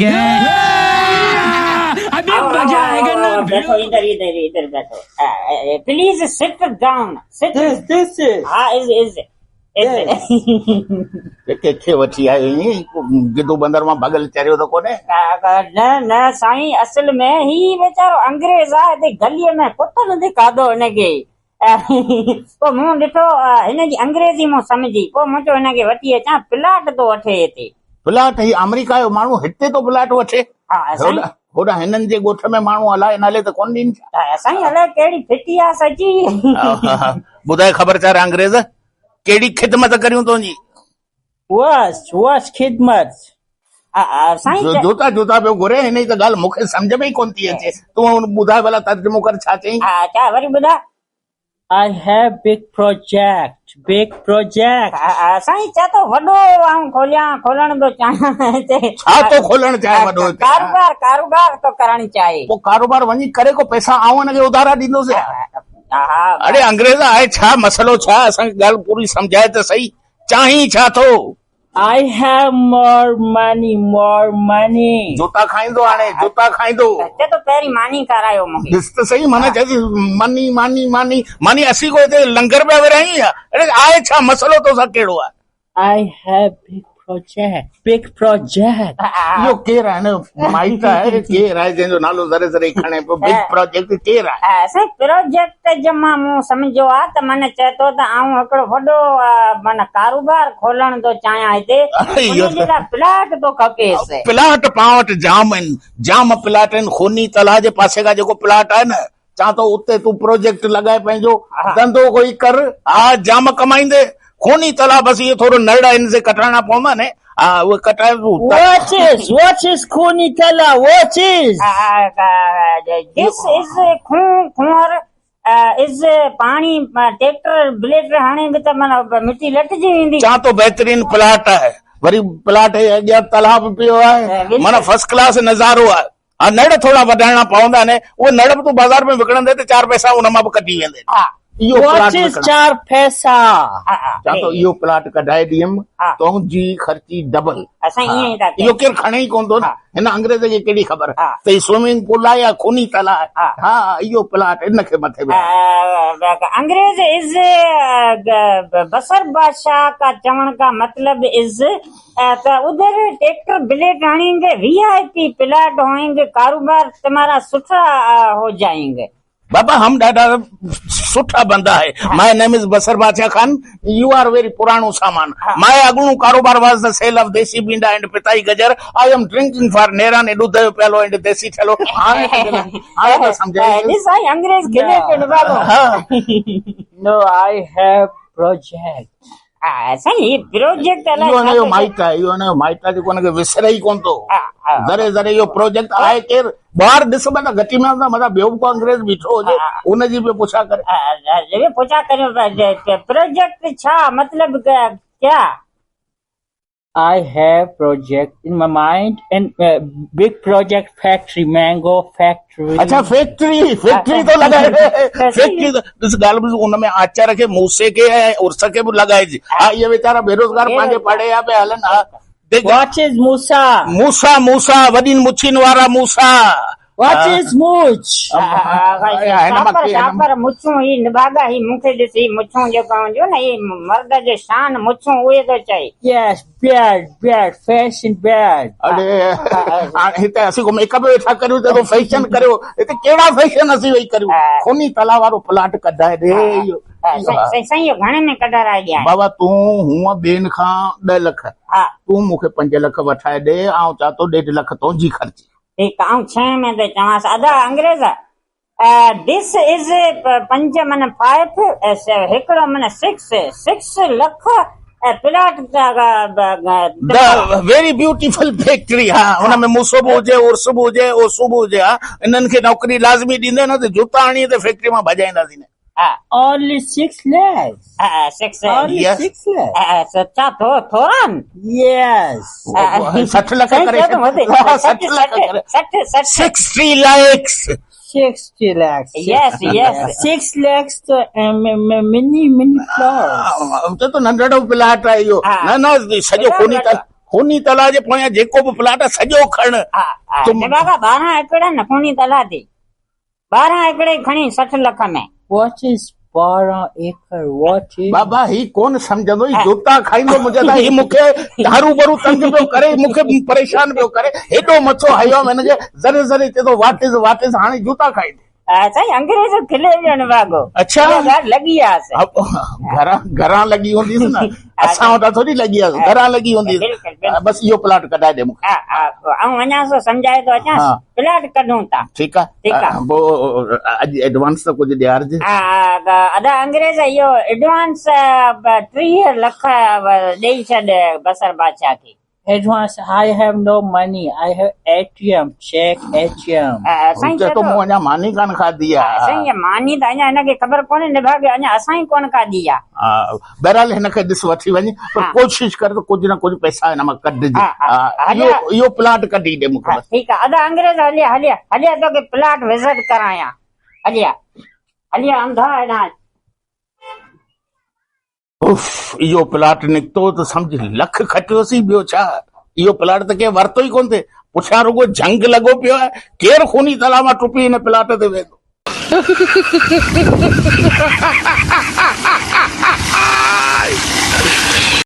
क्या अभी मजा आएगा ना बैठो इधर इधर इधर बैठो please sit down sit This is. हाँ इज कंहिंखे वठी आयो ईअं गिदो बंदर मां भगल चरियो त कोन्हे न न साईं असल में ही वेचारो अंग्रेज आहे हिते गलीअ में कुतनि ते खाधो हिनखे पोइ मूं ॾिठो हिनजी अंग्रेज़ी मूं सम्झी पोइ मूं चयो हिनखे वठी अचां प्लाट थो वठे हिते प्लाट ही अमेरिका जो माण्हू हिते तो प्लाट वठे हा साईं होॾा हिननि जे ॻोठ में माण्हू अलाए नाले त कोन ॾीनि छा साईं अलाए कहिड़ी फिटी आहे सची ॿुधाए ख़बरचार अंग्रेज़ कहिड़ी ख़िदमत करियूं तुंहिंजी Was khidmat. साईं जोता जोता पियो घुरे हिन जी त ॻाल्हि मूंखे सम्झ में ई कोन थी अचे तूं ॿुधाए भला तर्जुमो कर छा चई छा वरी ॿुधा I have big project. साईं चए थो वॾो आऊं खोलण थो चाहियां हिते छा तो खोलण चाहे वॾो हिते? कारोबार तो करण चाहे पोइ कारोबार वञी करे को पैसा आऊं हिनखे उधारा ॾींदोसीं अरे अंग्रेज़ आहे छा मसलो छा असांखे ॻाल्हि पूरी सम्झाए त सही चाहीं छा थो I have more money. जोता खाईंदो हाणे जोता खाईंदो चए थो पहिरीं मानी करायो मूंखे ॾिस त सही माना चएसि मानी मानी मानी मानी असीं को हिते लंगर पिया विरहायूं छा अरे आहे छा मसलो तोसां कहिड़ो आहे I have big project. इहो केरु आहे न माइट आहे केरु आहे जंहिंजो नालो ज़रे ज़रे खणे पियो बिग प्रोजेक्ट केरु आहे साईं प्रोजेक्ट जे मां मूं सम्झो आहे त माने चए थो त आऊं हिकिड़ो वॾो माना कारोबार खोलण थो चाहियां हिते उनजे लाइ प्लाट थो खपेसि प्लाट पां वटि जाम आहिनि जाम प्लाट आहिनि खूनी तलाउ जे पासे खां जेको प्लाट आहे न चवां थो उते तूं प्रोजेक्ट लॻाए पंहिंजो धंधो कोई कर हा जाम कमाईंदे खूनी तलाउ बसि इहो थोरो नरड़ा हिन से कटाइणा पवंदा ने हा उहे कटाए What is Khuni Tala? What is? This is खूंर इज पाणी ट्रैक्टर ब्लेड हाणे त माना मिटी लटजी वेंदी चवां थो बहितरीन प्लाट आहे वरी प्लाट जे अॻियां तालाब पियो आहे माना फर्स्ट क्लास नज़ारो आहे हा नड़ थोरा वधाइणा पवंदा आहिनि उहे नड़ बि तूं बाज़ार में विकिणंदे त 4 पैसा उन मां बि कढी वेंदे What is 4 पैसा? चवां थो इहो प्लाट कढाए ॾींदुमि तुंहिंजी ख़र्ची डबल असां ईअं ई था इहो केरु खणे ई कोन थो न हिन अंग्रेज़ खे कहिड़ी ख़बर त ही स्विमिंग पूल आहे या खूनी तलाउ आहे हा इहो प्लाट हिनखे मथे अंग्रेज इज बसर बादशाह का चवण का मतलब इज त उधर ट्रैक्टर ब्लेड आएंगे VIP प्लाट होंगे कारोबार तुम्हारा सुठा हो जाएंगे बाबा हम ॾाढा सुठा बंदा है माय नेम इज बसर बादशाह खान यू आर वेरी पुराणो सामान माय अगणो कारोबार वाज द सेल ऑफ देसी बींडा एंड पिताई गजर आई एम ड्रिंकिंग फॉर नेरान ए दूध पेलो एंड देसी ठेलो हाणे समझाए दिस आई अंग्रेज गिले पे बाबू No, I have project. सही प्रोजेक्ट अला इहो माइट आहे जेको हुनखे विसरे ई कोन थो ज़रे ज़रे इहो प्रोजेक्ट आहे केरु ॿाहिरि ॾिस भला घटी में मथां ॿियो बि को अंग्रेज़ बीठो हुजे उनजी बि पुछा करे प्रोजेक्ट छा मतलब क्या I have project in my mind and big project factory, mango factory. अच्छा फैक्ट्री तो लगाए फैक्ट्री ॾिस ॻाल्हि ॿुध उन में आचार खे मूसे खे ऐं उर्स खे बि लॻाइजे हा इहे वीचारा बेरोज़गार पंहिंजे पढ़े या पिया हलनि हा What is Musa? मूसा वॾी मुछिन वारा मूसा What is mooch? पर मुछूं ही निभागा ही मूंखे ॾिसी मुछूं जेको हूंदियूं न ही मर्द जे शान मुछूं उहे थो चए Yes, beard, fashion beard. अरे हिते असीं को मेकअप वेठा करियूं त फैशन करियो हिते कहिड़ा फैशन असीं वेही करियूं खूनी तलाउ वारो प्लाट कढाए ॾे इहो साईं इहो घणे में कढाराए ॾियां बाबा तूं हूअं ॿियनि खां 10 लख तूं मूंखे 5 लख वठाए ॾे ऐं चवां थो 1.5 लख तुंहिंजी ख़र्ची ठीकु आहे 6 में त चवांसि अदा अंग्रेज़ दिस इज 5 माना 5 हिकिड़ो माना 6 लख प्लाट वेरी ब्यूटीफुल फैक्ट्री हा हुन में मूसो बि हुजे उर्स बि हुजे ओसू बि हुजे हा इन्हनि खे नौकरी लाज़मी ॾींदे न त जूता हणी त फैक्ट्री मां भॼाईंदासीं न Only 6 lakhs. 6 Only 6 lakhs. सच्चा थोरा Yes. 60 लख करे 60 lakhs. 60 lakhs. Yes. 6 lakhs to mini floors. त नंढड़ो प्लाट आहे इहो न सॼो खूनी तलाउ जे पोयां जेको बि प्लाट आहे सॼो खण। तुम- बाबा 12 एकड़ न खूनी तलाउ ते 12 एकड़ खणी 60 लख में। What is 12 acre? What is? बाबा ही कोन सम्झंदो, ही जूता खाईंदो मुंहिंजे लाइ। ही मूंखे हरू भरू तंग पियो करे, मूंखे परेशान पियो करे, हेॾो मथो हयो आहे हिनखे, ज़रे ज़रे चए थो वाट इज़, हाणे जूता खाईंदे। साईं अंग्रेज खिले ॼण वागो। अच्छा। इहा ॻाल्हि लॻी आहे। घरां लॻी हूंदीसि न, असां वटां थोरी लॻी आहे, घरां लॻी हूंदी। बिल्कुलु, बिल्कुलु। बसि इहो प्लाट कढाए ॾे मूंखे। ऐं अञा सो सम्झाए थो अचां, हा। प्लाट कढूं था। ठीकु आहे, पोइ अॼु एडवांस त कुझु ॾियारजे। अदा अंग्रेज इहो एडवांस 30 लख ॾेई छॾ बसर बादशाह खे। Advance, I have no money. I have ATM, check ATM. साईं चए थो मूं अञा मानी कान खाधी आहे। साईं मानी त अञा हिनखे ख़बर कोन्हे निभागे, अञा असां ई कोन खाधी आहे। बहरहाल हिनखे ॾिस वठी वञे, पर कोशिशि कर त कुझु न कुझु पैसा हिन मां कढिजे। इहो प्लाट कढी ॾे मूंखे। ठीकु आहे अदा अंग्रेज, हलिया तोखे प्लाट विज़िट करायां। हलिया अंधा हेॾां। उफ, इहो प्लाट निकितो त सम्झ लख खटियोसीं, ॿियो छा। इहो प्लाट त कंहिं वरितो ई कोन थिए, पुठियां रुगो जंग लॻो पियो आहे। केरु खूनी तलाउ मां टुपी हिन प्लाट ते वेंदो।